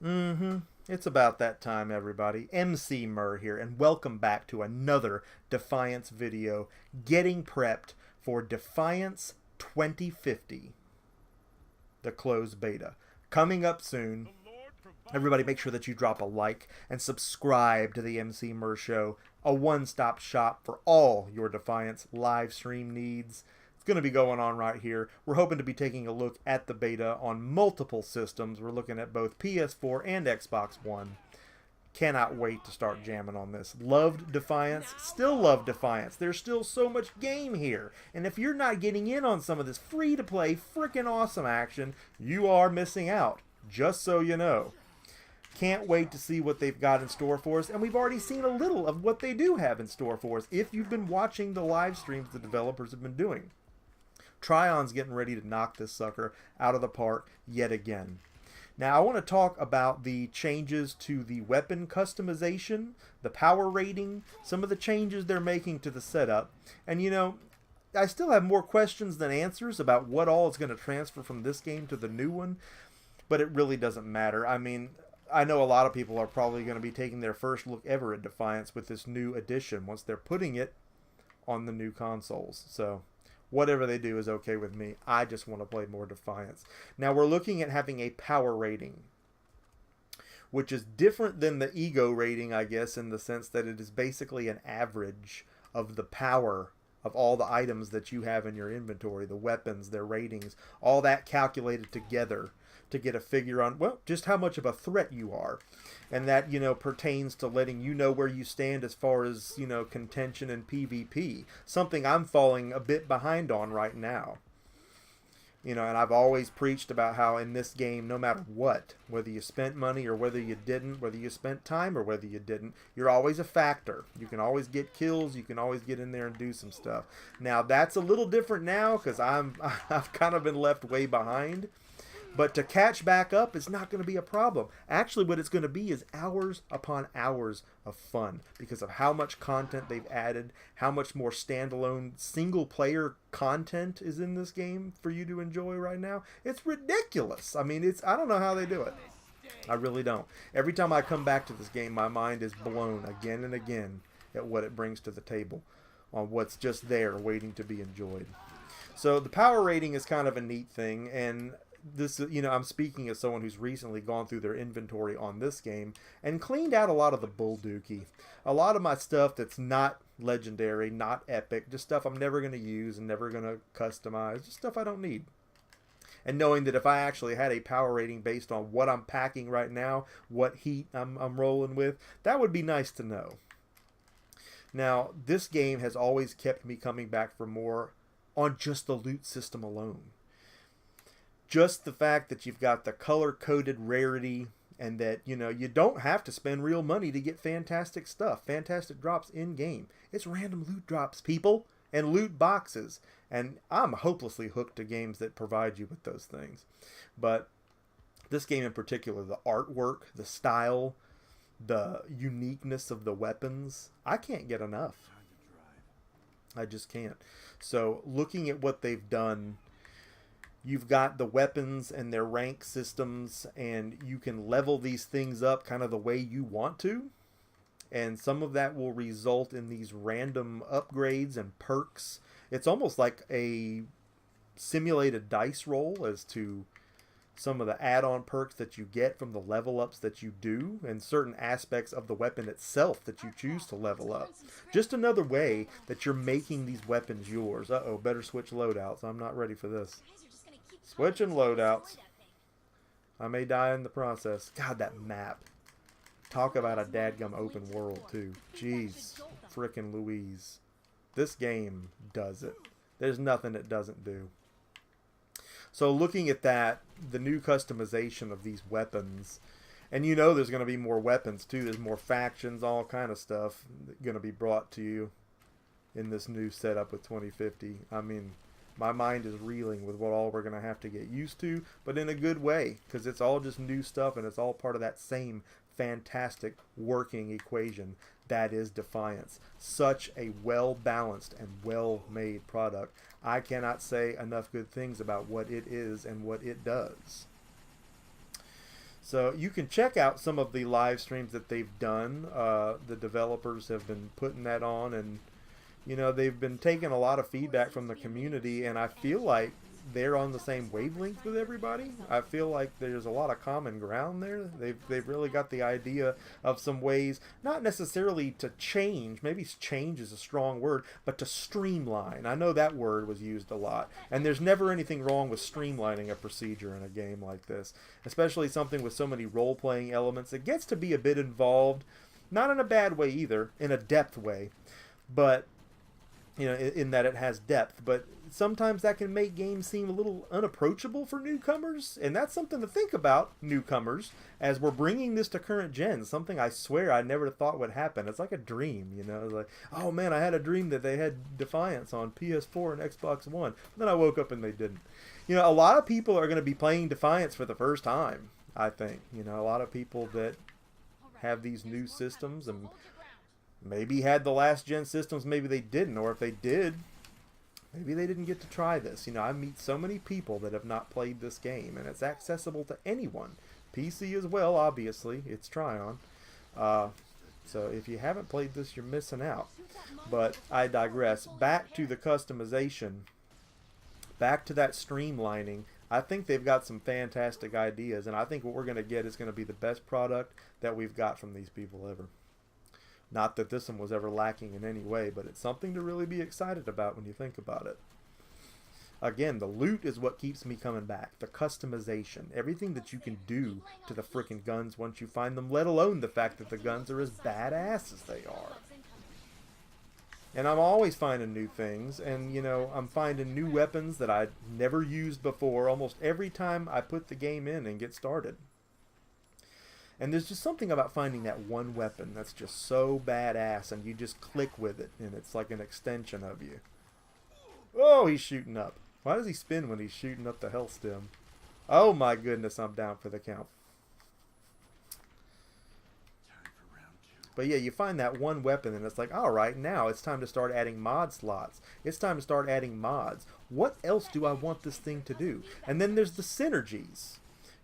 Mm-hmm. It's about that time, everybody. Emceemur here, and welcome back to another Defiance video, getting prepped for Defiance 2050, the closed beta. Coming up soon. Everybody make sure that you drop a like and subscribe to the Emceemur Show, a one-stop shop for all your Defiance live stream needs. It's going to be going on right here. We're hoping to be taking a look at the beta on multiple systems. We're looking at both PS4 and Xbox One. Cannot wait to start jamming on this. Loved Defiance, still love Defiance. There's still so much game here. And if you're not getting in on some of this free-to-play freaking awesome action, you are missing out. Just so you know. Can't wait to see what they've got in store for us, and we've already seen a little of what they do have in store for us if you've been watching the live streams the developers have been doing. Trion's getting ready to knock this sucker out of the park yet again. Now I want to talk about the changes to the weapon customization, the power rating, some of the changes they're making to the setup, and you know, I still have more questions than answers about what all is going to transfer from this game to the new one, but it really doesn't matter. I mean, I know a lot of people are probably going to be taking their first look ever at Defiance with this new edition once they're putting it on the new consoles. So whatever they do is okay with me. I just want to play more Defiance. Now we're looking at having a power rating, which is different than the ego rating, I guess, in the sense that it is basically an average of the power of all the items that you have in your inventory, the weapons, their ratings, all that calculated together to get a figure on, well, just how much of a threat you are. And that, you know, pertains to letting you know where you stand as far as, you know, contention and PvP. Something I'm falling a bit behind on right now. You know, and I've always preached about how in this game, no matter what, whether you spent money or whether you didn't, whether you spent time or whether you didn't, you're always a factor. You can always get kills. You can always get in there and do some stuff. Now, that's a little different now because I've kind of been left way behind. But to catch back up is not going to be a problem. Actually, what it's going to be is hours upon hours of fun because of how much content they've added, how much more standalone single-player content is in this game for you to enjoy right now. It's ridiculous. I mean, I don't know how they do it. I really don't. Every time I come back to this game, my mind is blown again and again at what it brings to the table, on what's just there waiting to be enjoyed. So the power rating is kind of a neat thing, and this, you know, I'm speaking as someone who's recently gone through their inventory on this game and cleaned out a lot of the bull dookie. A lot of my stuff that's not legendary, not epic, just stuff I'm never going to use and never going to customize, just stuff I don't need. And knowing that if I actually had a power rating based on what I'm packing right now, what heat I'm rolling with, that would be nice to know. Now, this game has always kept me coming back for more on just the loot system alone. Just the fact that you've got the color-coded rarity and that, you know, you don't have to spend real money to get fantastic stuff, fantastic drops in-game. It's random loot drops, people, and loot boxes. And I'm hopelessly hooked to games that provide you with those things. But this game in particular, the artwork, the style, the uniqueness of the weapons, I can't get enough. I just can't. So looking at what they've done, you've got the weapons and their rank systems, and you can level these things up kind of the way you want to. And some of that will result in these random upgrades and perks. It's almost like a simulated dice roll as to some of the add-on perks that you get from the level ups that you do and certain aspects of the weapon itself that you choose to level up. Just another way that you're making these weapons yours. Uh-oh, better switch loadouts. I'm not ready for this. Switching loadouts. I may die in the process. God, that map. Talk about a dadgum open world, too. Jeez. Frickin' Louise. This game does it. There's nothing it doesn't do. So looking at that, the new customization of these weapons, and you know there's going to be more weapons, too. There's more factions, all kind of stuff going to be brought to you in this new setup with 2050. I mean, my mind is reeling with what all we're going to have to get used to, but in a good way, because it's all just new stuff and it's all part of that same fantastic working equation that is Defiance. Such a well-balanced and well-made product. I cannot say enough good things about what it is and what it does. So you can check out some of the live streams that they've done. The developers have been putting that on, and you know, they've been taking a lot of feedback from the community, and I feel like they're on the same wavelength with everybody. I feel like there's a lot of common ground there. They've really got the idea of some ways, not necessarily to change, maybe change is a strong word, but to streamline. I know that word was used a lot, and there's never anything wrong with streamlining a procedure in a game like this, especially something with so many role-playing elements. It gets to be a bit involved, not in a bad way either, in a depth way, but you know, in that it has depth, but sometimes that can make games seem a little unapproachable for newcomers, and that's something to think about, newcomers, as we're bringing this to current gen. Something I swear I never thought would happen. It's like a dream, you know, like, oh man, I had a dream that they had Defiance on PS4 and Xbox One. Then I woke up and they didn't. You know, a lot of people are going to be playing Defiance for the first time, I think. You know, a lot of people that have these new systems and maybe had the last gen systems, maybe they didn't, or if they did, maybe they didn't get to try this. You know, I meet so many people that have not played this game, and it's accessible to anyone. PC as well, obviously. It's Trion. So if you haven't played this, you're missing out. But I digress. Back to the customization. Back to that streamlining. I think they've got some fantastic ideas, and I think what we're going to get is going to be the best product that we've got from these people ever. Not that this one was ever lacking in any way, but it's something to really be excited about when you think about it. Again, the loot is what keeps me coming back. The customization. Everything that you can do to the freaking guns once you find them, let alone the fact that the guns are as badass as they are. And I'm always finding new things, and you know, I'm finding new weapons that I'd never used before almost every time I put the game in and get started. And there's just something about finding that one weapon that's just so badass, and you just click with it, and it's like an extension of you. Oh, he's shooting up. Why does he spin when he's shooting up the health stem? Oh my goodness, I'm down for the count. But yeah, you find that one weapon, and it's like, alright, now it's time to start adding mod slots. It's time to start adding mods. What else do I want this thing to do? And then there's the synergies,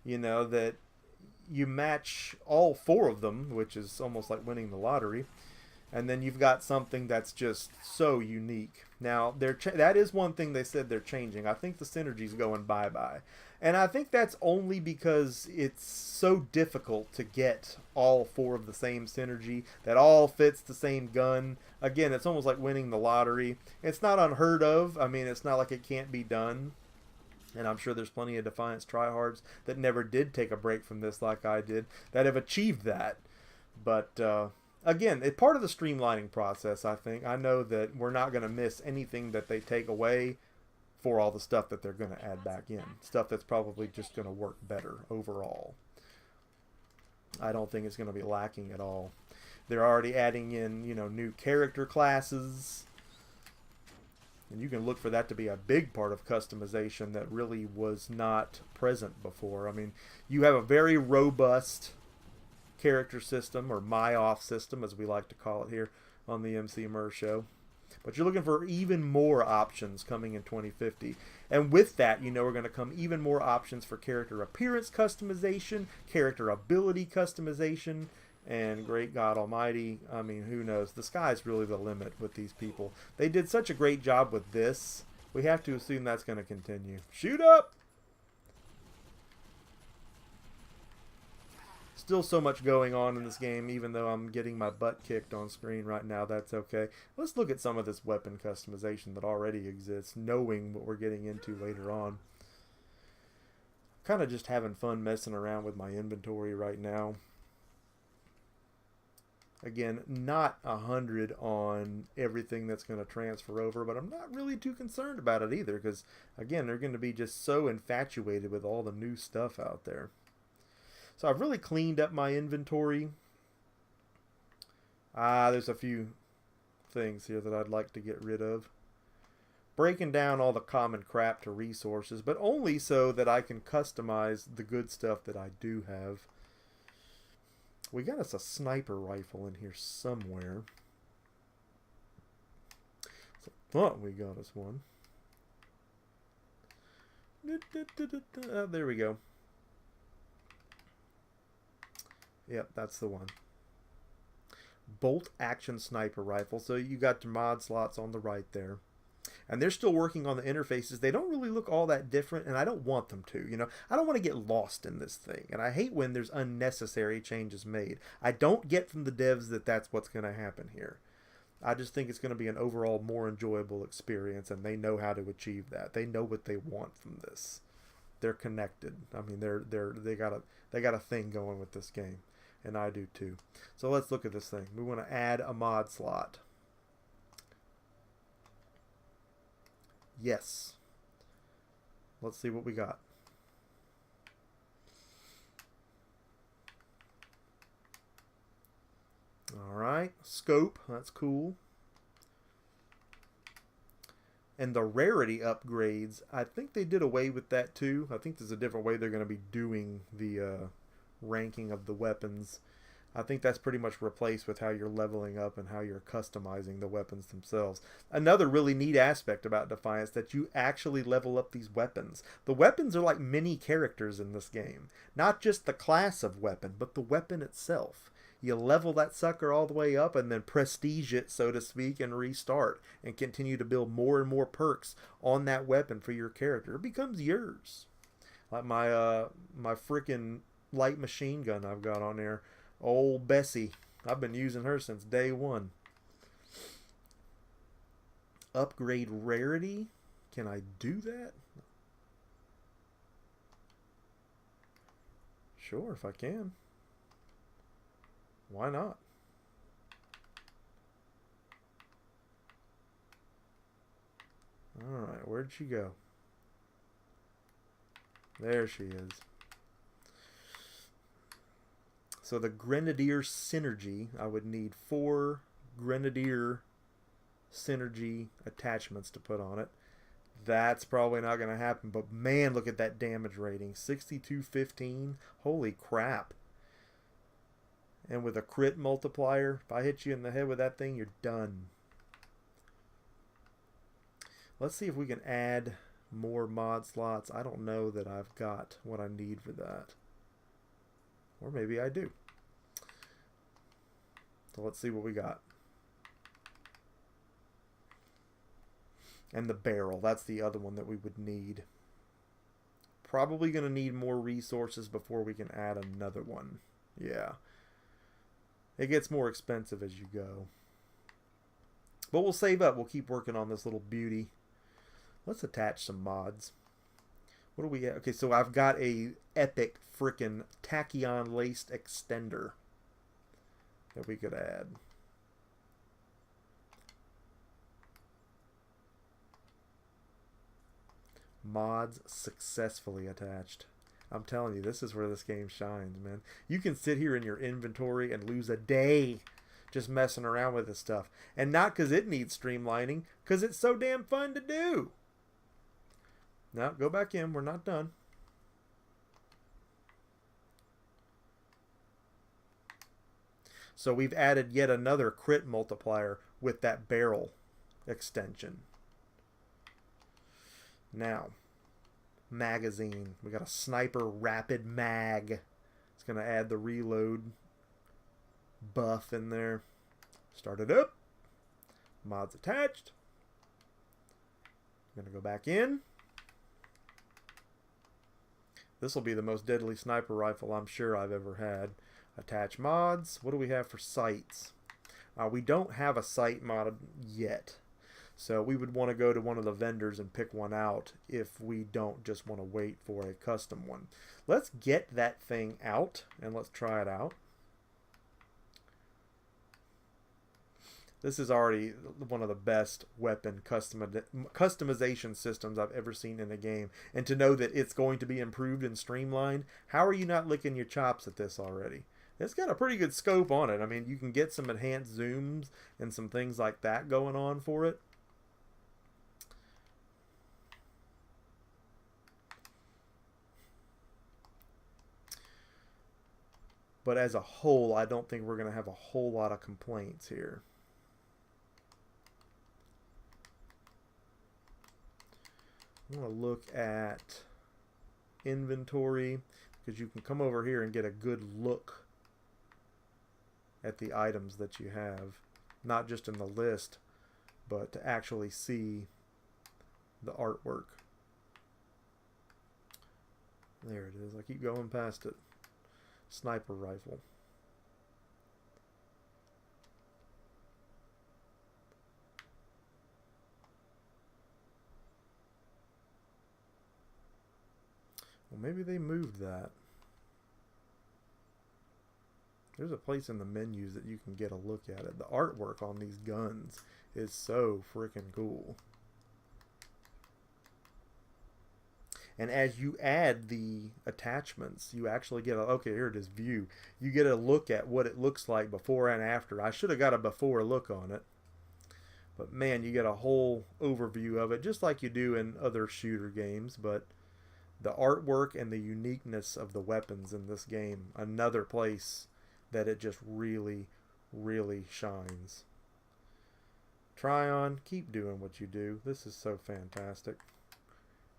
you know, that you match all four of them, which is almost like winning the lottery, and then you've got something that's just so unique. Now, that is one thing they said they're changing. I think the synergy's going bye-bye. And I think that's only because it's so difficult to get all four of the same synergy that all fits the same gun. Again, it's almost like winning the lottery. It's not unheard of. I mean, it's not like it can't be done. And I'm sure there's plenty of Defiance tryhards that never did take a break from this like I did that have achieved that. But again, it's part of the streamlining process, I think. I know that we're not going to miss anything that they take away for all the stuff that they're going to add back in. Stuff that's probably just going to work better overall. I don't think it's going to be lacking at all. They're already adding in, you know, new character classes. And you can look for that to be a big part of customization that really was not present before. I mean, you have a very robust character system, or my-off system, as we like to call it here on the Emceemur show. But you're looking for even more options coming in 2050. And with that, you know, we're going to come even more options for character appearance customization, character ability customization, and great God Almighty, I mean, who knows? The sky's really the limit with these people. They did such a great job with this. We have to assume that's going to continue. Shoot up! Still so much going on in this game, even though I'm getting my butt kicked on screen right now. That's okay. Let's look at some of this weapon customization that already exists, knowing what we're getting into later on. Kind of just having fun messing around with my inventory right now. Again, not 100 on everything that's going to transfer over, but I'm not really too concerned about it either, because, again, they're going to be just so infatuated with all the new stuff out there. So I've really cleaned up my inventory. There's a few things here that I'd like to get rid of. Breaking down all the common crap to resources, but only so that I can customize the good stuff that I do have. We got us a sniper rifle in here somewhere. So I thought we got us one. There we go. Yep, that's the one. Bolt action sniper rifle. So you got your mod slots on the right there. And they're still working on the interfaces. They don't really look all that different, and I don't want them to. You know, I don't want to get lost in this thing, and I hate when there's unnecessary changes made. I don't get from the devs that that's what's going to happen here. I just think it's going to be an overall more enjoyable experience, and they know how to achieve that. They know what they want from this. They're connected. I mean, they got a thing going with this game, and I do too. So let's look at this thing. We want to add a mod slot. Yes. Let's see what we got. All right, scope. That's cool. And the rarity upgrades, I think they did away with that too. I think there's a different way they're going to be doing the ranking of the weapons. I think that's pretty much replaced with how you're leveling up and how you're customizing the weapons themselves. Another really neat aspect about Defiance that you actually level up these weapons. The weapons are like mini characters in this game. Not just the class of weapon, but the weapon itself. You level that sucker all the way up and then prestige it, so to speak, and restart and continue to build more and more perks on that weapon for your character. It becomes yours. Like my freaking light machine gun I've got on there. Old Bessie. I've been using her since day one. Upgrade rarity. Can I do that? Sure, if I can. Why not? Alright, where'd she go? There she is. So the Grenadier Synergy, I would need 4 Grenadier Synergy attachments to put on it. That's probably not going to happen, but man, look at that damage rating. 6215. Holy crap. And with a crit multiplier, if I hit you in the head with that thing, you're done. Let's see if we can add more mod slots. I don't know that I've got what I need for that. Or maybe I do. So let's see what we got. And the barrel, that's the other one that we would need. Probably going to need more resources before we can add another one. Yeah. It gets more expensive as you go. But we'll save up. We'll keep working on this little beauty. Let's attach some mods. What do we have? Okay, so I've got a epic frickin' tachyon laced extender that we could add. Mods successfully attached. I'm telling you, this is where this game shines, man. You can sit here in your inventory and lose a day just messing around with this stuff. And not because it needs streamlining, because it's so damn fun to do. Now, go back in. We're not done. So we've added yet another crit multiplier with that barrel extension. Now, magazine. We got a sniper rapid mag. It's going to add the reload buff in there. Start it up. Mods attached. I'm going to go back in. This will be the most deadly sniper rifle I'm sure I've ever had. Attach mods. What do we have for sights? We don't have a sight mod yet. So we would want to go to one of the vendors and pick one out if we don't just want to wait for a custom one. Let's get that thing out and let's try it out. This is already one of the best weapon customization systems I've ever seen in a game. And to know that it's going to be improved and streamlined, how are you not licking your chops at this already? It's got a pretty good scope on it. I mean, you can get some enhanced zooms and some things like that going on for it. But as a whole, I don't think we're going to have a whole lot of complaints here. I'm going to look at inventory because you can come over here and get a good look at the items that you have. Not just in the list, but to actually see the artwork. There it is. I keep going past it. Sniper rifle. Well, maybe they moved that. There's a place in the menus that you can get a look at it. The artwork on these guns is so freaking cool. And as you add the attachments, you actually get a, okay, here it is, view. You get a look at what it looks like before and after. I should have got a before look on it. But man, you get a whole overview of it, just like you do in other shooter games. But the artwork and the uniqueness of the weapons in this game, another place that it just really, really shines. Trion, keep doing what you do. This is so fantastic.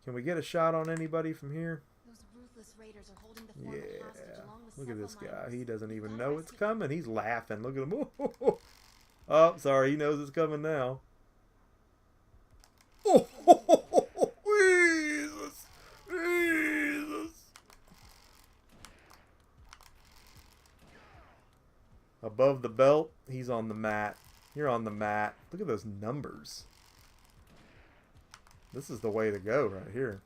Can we get a shot on anybody from here? Those ruthless raiders are holding the foreman hostage along with Look at this several guy. miners. He doesn't even know it's coming. He's laughing. Look at him. Oh, sorry. He knows it's coming now. Oh, Jesus. Jesus. Above the belt, he's on the mat. You're on the mat. Look at those numbers. This is the way to go right here.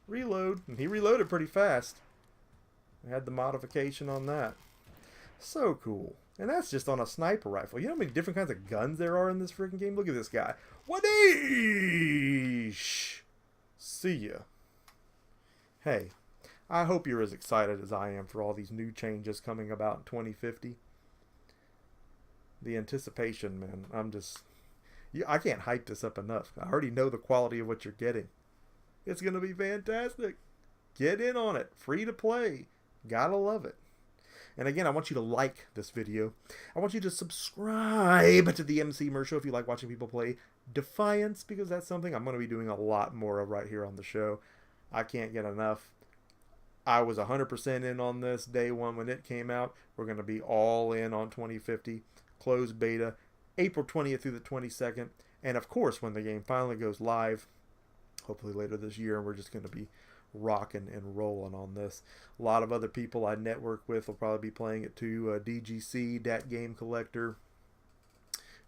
Reload. And he reloaded pretty fast. I had the modification on that. So cool. And that's just on a sniper rifle. You know how many different kinds of guns there are in this freaking game? Look at this guy. Wadish! See ya. Hey, I hope you're as excited as I am for all these new changes coming about in 2050. The anticipation, man. I can't hype this up enough. I already know the quality of what you're getting. It's going to be fantastic. Get in on it. Free to play. Gotta love it. And again, I want you to like this video. I want you to subscribe to the Emceemur Show if you like watching people play Defiance, because that's something I'm going to be doing a lot more of right here on the show. I can't get enough. I was 100% in on this day one when it came out. We're going to be all in on 2050. Closed beta, April 20th through the 22nd. And of course, when the game finally goes live, hopefully later this year, we're just going to be rocking and rolling on this. A lot of other people I network with will probably be playing it too. DGC, Dat Game Collector,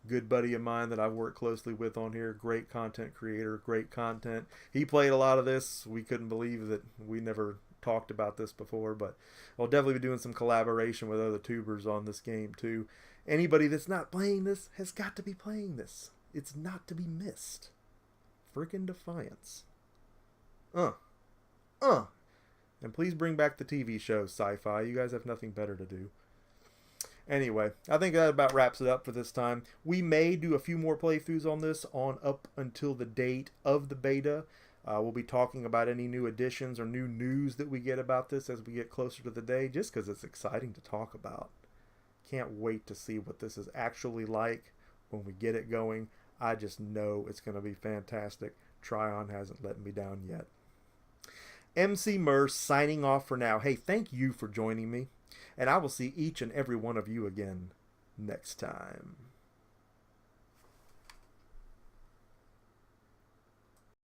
good buddy of mine that I've worked closely with on here. Great content creator, great content. He played a lot of this. We couldn't believe that we never talked about this before, but I'll definitely be doing some collaboration with other tubers on this game too. Anybody that's not playing this has got to be playing this. It's not to be missed. Freaking Defiance. And please bring back the TV show, Syfy. You guys have nothing better to do. Anyway, I think that about wraps it up for this time. We may do a few more playthroughs on this on up until the date of the beta. We'll be talking about any new additions or new news that we get about this as we get closer to the day, just because it's exciting to talk about. Can't wait to see what this is actually like when we get it going. I just know it's going to be fantastic. Trion hasn't let me down yet. Emceemur signing off for now. Hey, thank you for joining me, and I will see each and every one of you again next time.